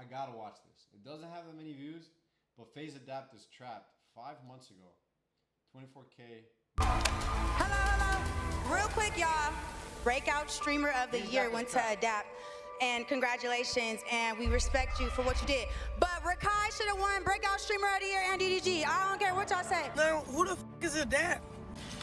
gotta watch this. It doesn't have that many views, but FaZe Adapt is trapped 5 months ago. 24K. Hello. Real quick, y'all. Breakout Streamer of the Year went to Adapt. And congratulations, and we respect you for what you did. But Rakai should have won Breakout Streamer of the Year and DDG. I don't care what y'all say. Now, who the f is Adapt?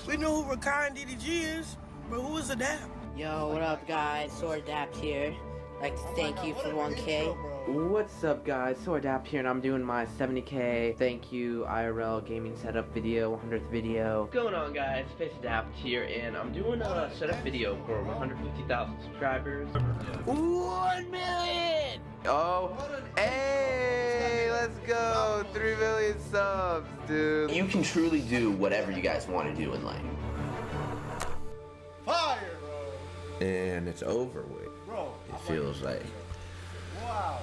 We know who Rakai and DDG is, but who is Adapt? Yo, what up, guys? Sword Adapt here. I'd like to thank you for 1K. What's up, guys? Sword Adapt here, and I'm doing my 70K thank you IRL gaming setup video, 100th video. What's going on, guys? FaZe Adapt here, and I'm doing a setup video for 150,000 subscribers. 1 million! Oh, hey, let's go! 3 million subs, dude. You can truly do whatever you guys want to do in life. Fire, bro! And it's over with. Bro, it feels like. Wow.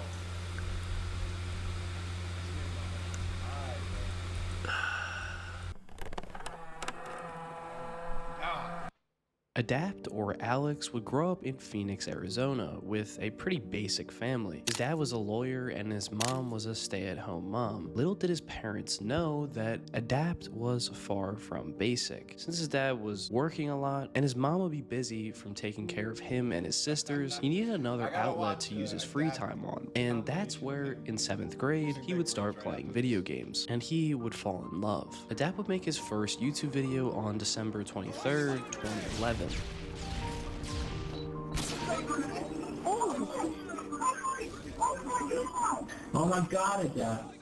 Adapt, or Alex, would grow up in Phoenix, Arizona, with a pretty basic family. His dad was a lawyer and his mom was a stay-at-home mom. Little did his parents know that Adapt was far from basic. Since his dad was working a lot and his mom would be busy from taking care of him and his sisters, he needed another outlet to use his free time on. And that's where, in 7th grade, he would start playing video games, and he would fall in love. Adapt would make his first YouTube video on December 23rd, 2011. Oh my god, Adapt.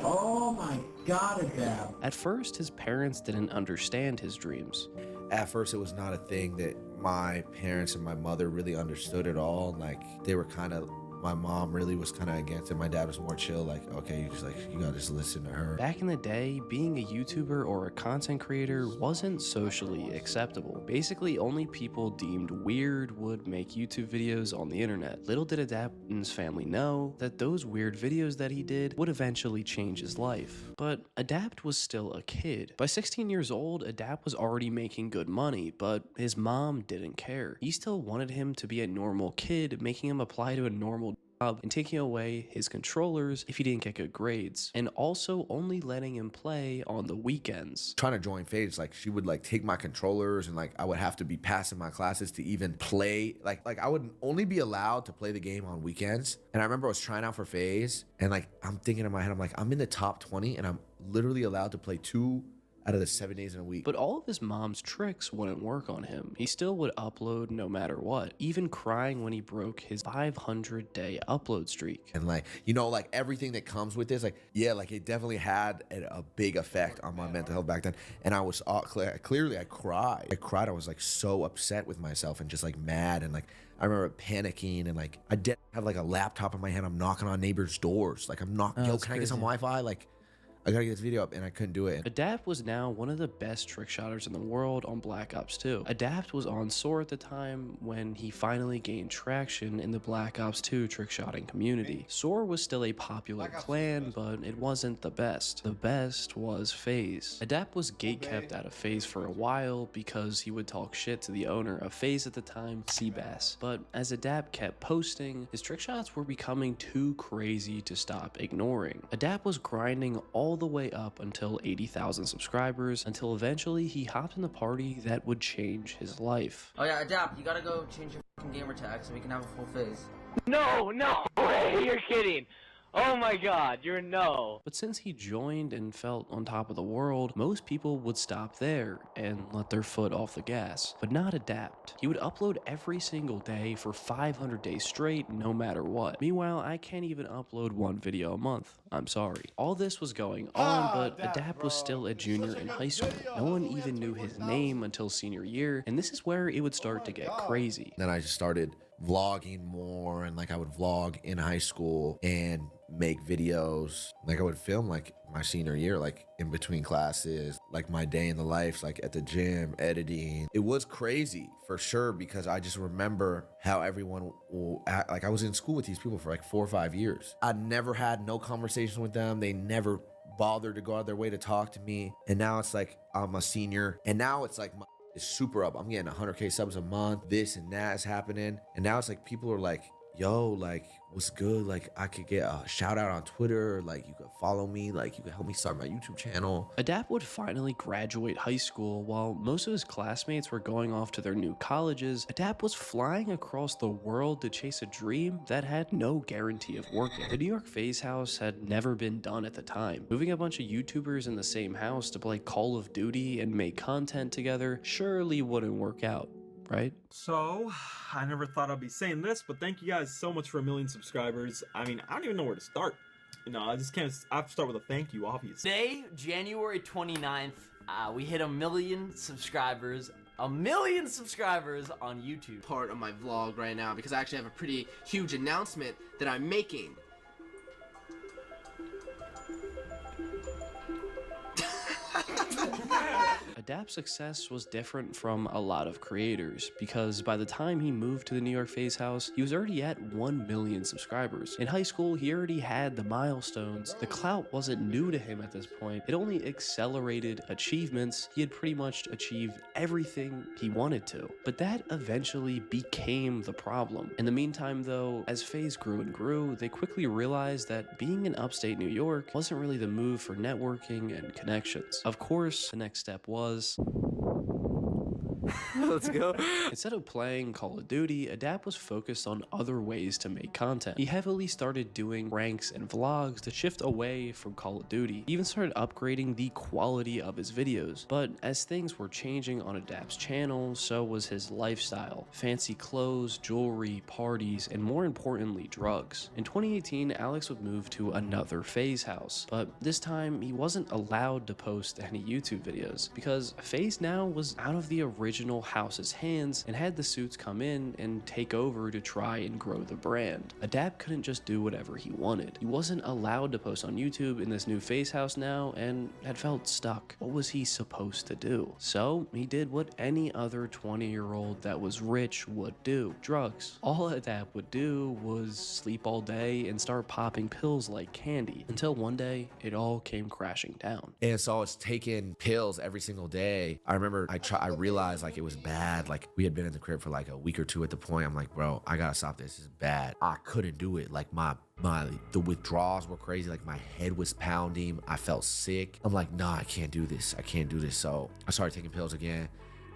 Oh my god, Adapt. At first, his parents didn't understand his dreams. At first, it was not a thing that my parents and my mother really understood at all. Like, they were kind of, my mom really was kind of against it. My dad was more chill, like, okay, you gotta just listen to her. Back in the day, being a YouTuber or a content creator wasn't socially acceptable. Basically, only people deemed weird would make YouTube videos on the internet. Little did Adapt and his family know that those weird videos that he did would eventually change his life. But Adapt was still a kid. By 16 years old, Adapt was already making good money, but his mom didn't care. He still wanted him to be a normal kid, making him apply to a normal job and taking away his controllers if he didn't get good grades, and also only letting him play on the weekends. Trying to join FaZe, like, she would like take my controllers and like I would have to be passing my classes to even play. Like I would only be allowed to play the game on weekends. And I remember I was trying out for FaZe, and like I'm thinking in my head, I'm like, I'm in the top 20 and I'm literally allowed to play 2 out of the 7 days in a week. But all of his mom's tricks wouldn't work on him. He still would upload no matter what, even crying when he broke his 500-day upload streak. And like, you know, like everything that comes with this, like, yeah, like it definitely had a big effect on my mental health back then. And I was clearly, I cried. I was like so upset with myself and just like mad. And like, I remember panicking, and like, I didn't have like a laptop in my hand. I'm knocking on neighbors' doors. Like, I'm knocking, yo, can I get some Wi-Fi? Like, I gotta get this video up, and I couldn't do it. Adapt was now one of the best trick shotters in the world on Black Ops 2. Adapt was on SOAR at the time when he finally gained traction in the Black Ops 2 trick shotting community. SOAR was still a popular clan, but it wasn't the best. The best was FaZe. Adapt was gatekept out of FaZe for a while because he would talk shit to the owner of FaZe at the time, Seabass. But as Adapt kept posting, his trick shots were becoming too crazy to stop ignoring. Adapt was grinding all the way up until 80,000 subscribers, until eventually he hopped in the party that would change his life. Oh yeah, Adapt, you gotta go change your fucking gamer tag so we can have a full FaZe. No way, you're kidding. Oh my god, you're no. But since he joined and felt on top of the world, most people would stop there and let their foot off the gas. But not Adapt. He would upload every single day for 500 days straight, no matter what. Meanwhile, I can't even upload 1 video a month. I'm sorry. All this was going on, but Adapt was still a junior in high school. No one even knew his name until senior year, and this is where it would start to get crazy. Then I just started vlogging more, and like I would vlog in high school and make videos. Like I would film like my senior year, like in between classes, like my day in the life, like at the gym, editing. It was crazy for sure, because I just remember how everyone will act. Like I was in school with these people for like 4 or 5 years. I never had no conversation with them. They never bothered to go out of their way to talk to me. And now it's like I'm a senior, and now it's like is super up. I'm getting 100K subs a month. This and that is happening. And now it's like people are like, yo, like, what's good? Like, I could get a shout out on Twitter. Like, you could follow me. Like, you could help me start my YouTube channel. Adapt would finally graduate high school. While most of his classmates were going off to their new colleges, Adapt was flying across the world to chase a dream that had no guarantee of working. The New York FaZe house had never been done at the time. Moving a bunch of YouTubers in the same house to play Call of Duty and make content together surely wouldn't work out, right? So, I never thought I'd be saying this, but thank you guys so much for 1 million subscribers. I mean, I don't even know where to start. You know, I have to start with a thank you, obviously. Today, January 29th, we hit 1 million subscribers. 1 million subscribers on YouTube. Part of my vlog right now because I actually have a pretty huge announcement that I'm making. Adapt's success was different from a lot of creators because by the time he moved to the New York FaZe house, he was already at 1 million subscribers. In high school, he already had the milestones. The clout wasn't new to him at this point. It only accelerated achievements. He had pretty much achieved everything he wanted to. But that eventually became the problem. In the meantime, though, as FaZe grew and grew, they quickly realized that being in upstate New York wasn't really the move for networking and connections. Of course, the next step was Let's go. Instead of playing Call of Duty, Adapt was focused on other ways to make content. He heavily started doing pranks and vlogs to shift away from Call of Duty. He even started upgrading the quality of his videos. But as things were changing on Adapt's channel, so was his lifestyle. Fancy clothes, jewelry, parties, and more importantly, drugs. In 2018, Alex would move to another FaZe house, but this time he wasn't allowed to post any YouTube videos because FaZe now was out of the original house's hands and had the suits come in and take over to try and grow the brand. Adapt couldn't just do whatever he wanted. He wasn't allowed to post on YouTube in this new FaZe house now and had felt stuck. What was he supposed to do? So he did what any other 20-year-old that was rich would do: drugs. All Adapt would do was sleep all day and start popping pills like candy until one day it all came crashing down. And so I was taking pills every single day. I remember I realized like it was bad. Like we had been in the crib for like a week or two at the point. I'm like, bro, I gotta stop this. This is bad. I couldn't do it. Like the withdrawals were crazy. Like my head was pounding. I felt sick. I'm like, nah, I can't do this. I can't do this. So I started taking pills again.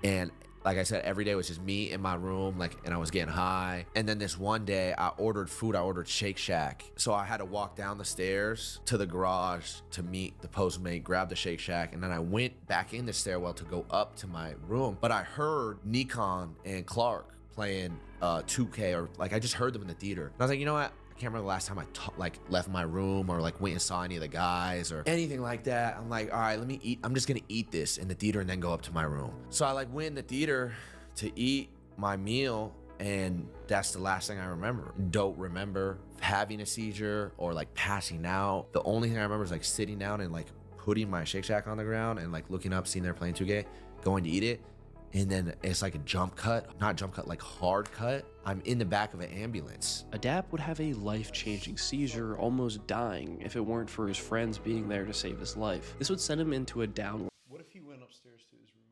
And like I said, every day was just me in my room, like, and I was getting high. And then this one day I ordered food. I ordered Shake Shack. So I had to walk down the stairs to the garage to meet the Postmate, grab the Shake Shack. And then I went back in the stairwell to go up to my room. But I heard Nikon and Clark playing 2K, or like I just heard them in the theater. And I was like, you know what? I can't remember the last time I left my room or like went and saw any of the guys or anything like that. I'm like, all right, let me eat. I'm just gonna eat this in the theater and then go up to my room. So I like went in the theater to eat my meal, and that's the last thing I remember. Don't remember having a seizure or like passing out. The only thing I remember is like sitting down and like putting my Shake Shack on the ground and like looking up, seeing they're playing 2K, going to eat it. And then it's like a jump cut, not jump cut, like hard cut. I'm in the back of an ambulance. Adapt would have a life-changing seizure, almost dying, if it weren't for his friends being there to save his life. This would send him into a downward. What if he went upstairs to his room?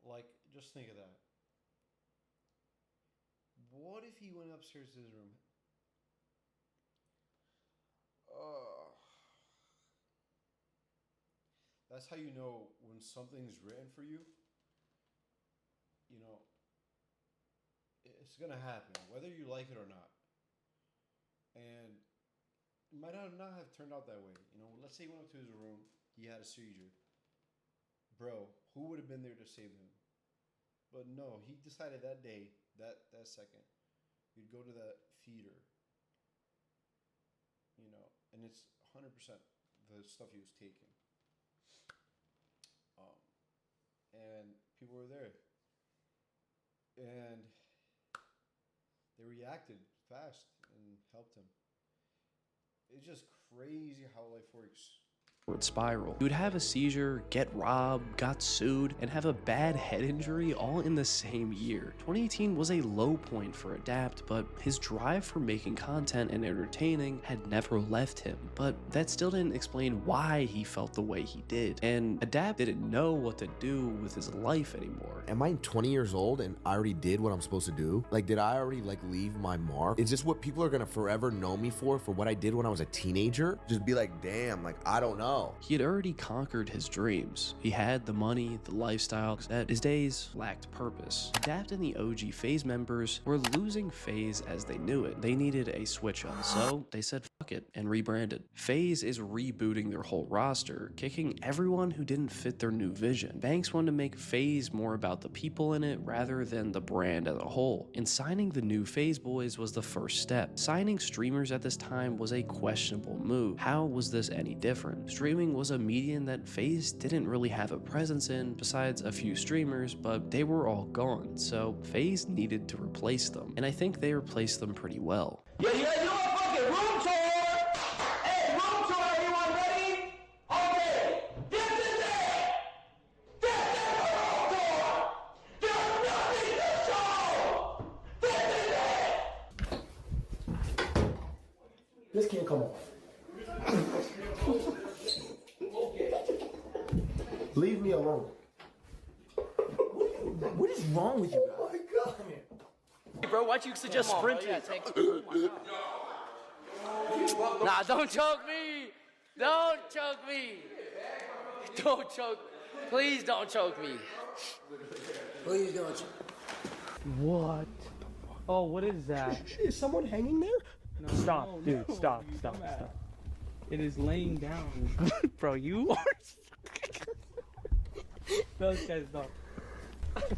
Like, just think of that. What if he went upstairs to his room? That's how you know when something's written for you. You know, it's gonna happen, whether you like it or not. And it might not have turned out that way. You know, let's say he went up to his room, he had a seizure. Bro, who would have been there to save him? But no, he decided that day, that second, he'd go to that theater. You know, and it's 100% the stuff he was taking. And people were there. And they reacted fast and helped him. It's just crazy how life works. would spiral. He would have a seizure, get robbed, got sued, and have a bad head injury all in the same year. 2018 was a low point for Adapt, but his drive for making content and entertaining had never left him. But that still didn't explain why he felt the way he did. And Adapt didn't know what to do with his life anymore. Am I 20 years old and I already did what I'm supposed to do? Like, did I already like leave my mark? Is this what people are gonna forever know me for what I did when I was a teenager? Just be like, damn, like, I don't know. He had already conquered his dreams. He had the money, the lifestyle, that his days lacked purpose. Adapt and the OG FaZe members were losing FaZe as they knew it. They needed a switch up, so they said fuck it and rebranded. FaZe is rebooting their whole roster, kicking everyone who didn't fit their new vision. Banks wanted to make FaZe more about the people in it rather than the brand as a whole. And signing the new FaZe boys was the first step. Signing streamers at this time was a questionable move. How was this any different? Streaming was a medium that FaZe didn't really have a presence in, besides a few streamers, but they were all gone, so FaZe needed to replace them. And I think they replaced them pretty well. Yeah, you guys do a fucking room tour! Hey, room tour, everyone ready? Okay, this is it! This is the room tour! There's nothing to show! This is it! This can't come on. Leave me alone. What is wrong with you guys? Oh my God. Come here. Bro, why'd you suggest sprinting? Nah, don't choke me! Don't choke me! Don't choke. Please don't choke me. Please don't choke. What? Oh, what is that? Is someone hanging there? No, stop, dude. Stop. It is laying down. Bro, you are... Those guys don't.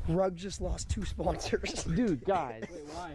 Rug just lost 2 sponsors. Dude, guys. Wait, why?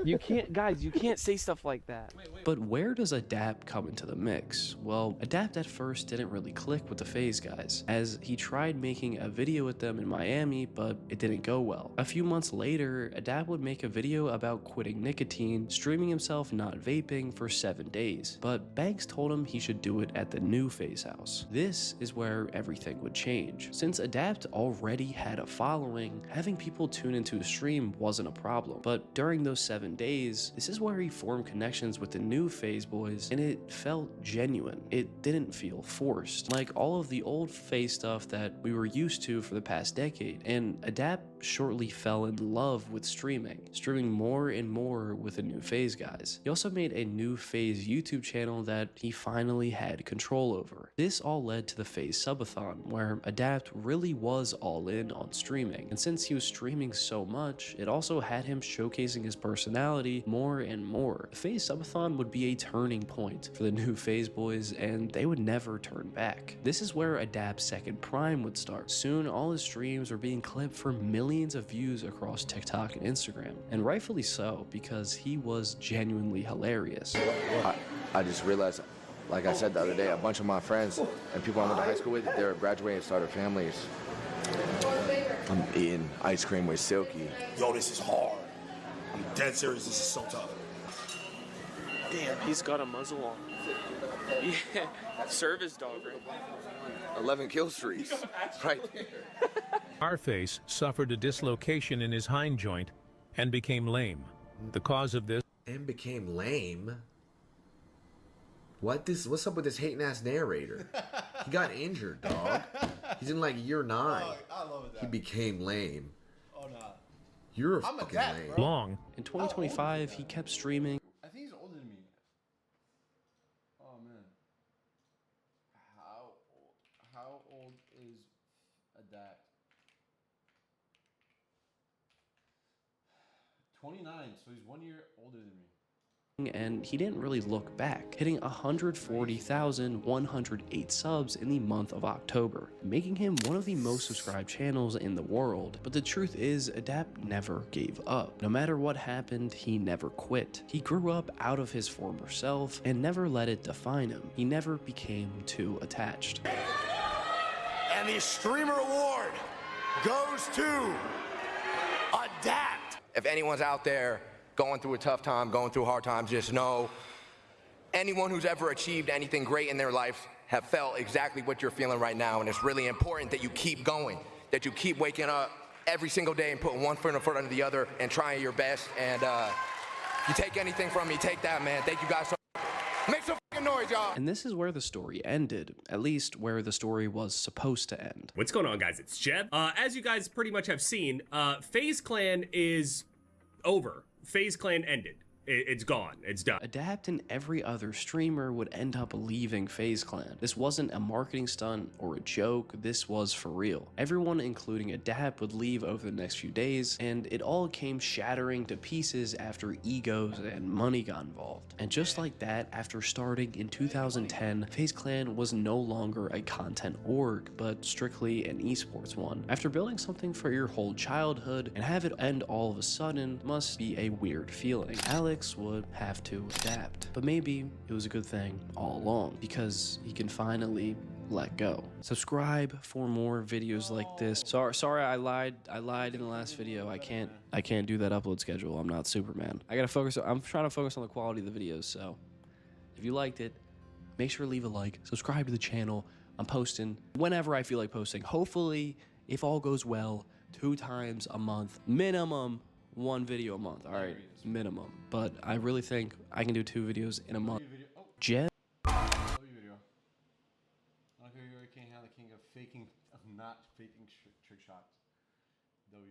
You can't say stuff like that. But where does Adapt come into the mix? Well, Adapt at first didn't really click with the FaZe guys, as he tried making a video with them in Miami, but it didn't go well. A few months later, Adapt would make a video about quitting nicotine, streaming himself not vaping for 7 days, but Banks told him he should do it at the new FaZe house. This is where everything would change. Since Adapt already had a following, having people tune into his stream wasn't a problem, but during those 7 days, this is where he formed connections with the new FaZe boys, and it felt genuine. It didn't feel forced, like all of the old FaZe stuff that we were used to for the past decade. And Adapt shortly fell in love with streaming more and more with the new FaZe guys. He also made a new FaZe YouTube channel that he finally had control over. This all led to the FaZe subathon, where Adapt really was all in on streaming. And since he was streaming so much, it also had him showcasing his personality more and more. The FaZe subathon would be a turning point for the new FaZe boys, and they would never turn back. This is where Adapt's second prime would start. Soon, all his streams were being clipped for millions of views across TikTok and Instagram, and rightfully so, because he was genuinely hilarious. I just realized, like I said the other day, a bunch of my friends and people I went to high school with, they're graduating and started families. I'm eating ice cream with Silky. Yo, this is hard. I'm dead serious, this is so tough. Damn, he's got a muzzle on. Yeah, service dog right now. 11 kill streaks, right there. Our-Face suffered a dislocation in his hind joint and became lame. The cause of this... And became lame? What's up with this hating ass narrator? He got injured, dog. He's in like year 9. I love that. He became lame. Oh, nah. You're I'm fucking a dad, lame. bro. Long. In 2025, he kept streaming. I think he's older than me. Oh, man. How old is Adapt? 29, so he's 1 year older than me. And he didn't really look back, hitting 140,108 subs in the month of October, making him one of the most subscribed channels in the world. But the truth is, Adapt never gave up. No matter what happened, he never quit. He grew up out of his former self and never let it define him. He never became too attached. And the Streamer Award goes to Adapt. If anyone's out there going through a tough time, going through hard times, just know anyone who's ever achieved anything great in their life have felt exactly what you're feeling right now, and it's really important that you keep going, that you keep waking up every single day and putting one foot in front of the other and trying your best. And if you take anything from me, take that, man. Thank you guys so much. Make some fucking noise, y'all. And this is where the story ended, at least where the story was supposed to end. What's going on, guys? It's Jeb. As you guys pretty much have seen, FaZe Clan is over. FaZe Clan ended. It's gone. It's done. Adapt and every other streamer would end up leaving FaZe Clan. This wasn't a marketing stunt or a joke, this was for real. Everyone, including Adapt, would leave over the next few days, and it all came shattering to pieces after egos and money got involved. And just like that, after starting in 2010, FaZe Clan was no longer a content org, but strictly an esports one. After building something for your whole childhood and have it end all of a sudden must be a weird feeling. Alex would have to adapt, but maybe it was a good thing all along because he can finally let go. Subscribe for more videos like this. Sorry, I lied in the last video. I can't do that upload schedule. I'm not Superman. I'm trying to focus on the quality of the videos. So if you liked it, make sure to leave a like, subscribe to the channel. I'm posting whenever I feel like posting. Hopefully, if all goes well, 2 times a month minimum. 1 video a month, all right, minimum. But I really think I can do 2 videos in a month. Jeb. Video. I can't have the king of not faking trick shots. W.